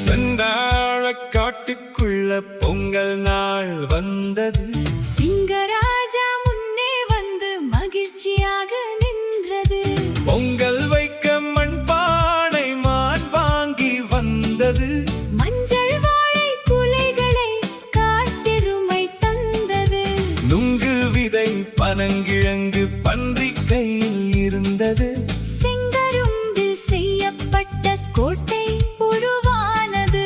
செந்தாழ காட்டுக்குள்ள பொங்கல் நாள் வந்தது. சிங்கராஜா முன்னே வந்து மகிழ்ச்சியாக நின்றது. பொங்கல் வைக்க மண்பானை மான் வாங்கி வந்தது. மஞ்சள் வாழை குலைகளை காட்டெருமை தந்தது. நுங்கு விதை பனங்கிழங்கு பன்றி கையில் இருந்தது. செங்கரும்பில் செய்யப்பட்ட கோட்டை உருவானது.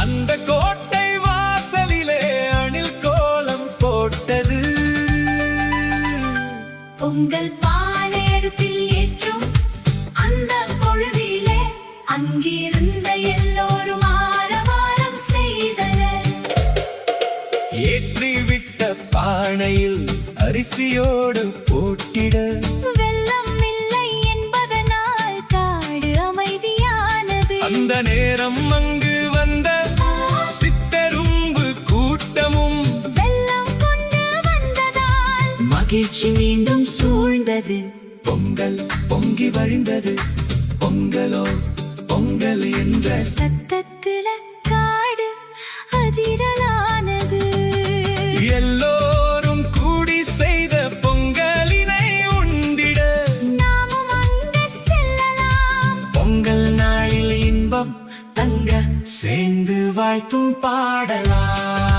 அந்த கோட்டை வாசலிலே அணில் கோலம் போட்டது. பொங்கல் பானை அடுப்பில் ஏற்றும் அந்த பொழுதிலே அங்கிருந்த எல்லோரும் ஆரவாரம் செய்தனர். ஏற்றிவிட்ட பானையில் அரிசியோடு போட்டிட வெள்ளம் இல்லை என்பதனால் காடு அமைதியானது. அந்த நேரம் அங்கு வந்த சித்தரும்பு கூட்டமும் வெள்ளம் கொண்டு வந்ததால் மகிழ்ச்சி மீண்டும் சூழ்ந்தது. பொங்கல் பொங்கி வழிந்தது. பொங்கலோ பொங்கல் என்ற சத்தத்தில காடு அதிரலானது. எல்லோரும் கூடி செய்த பொங்கலினை உண்டிட நாமும் அங்கு செல்லலாம். பொங்கல் நாளில் இன்பம் தங்க சேர்ந்து வாழ்த்தும் பாடலாம்.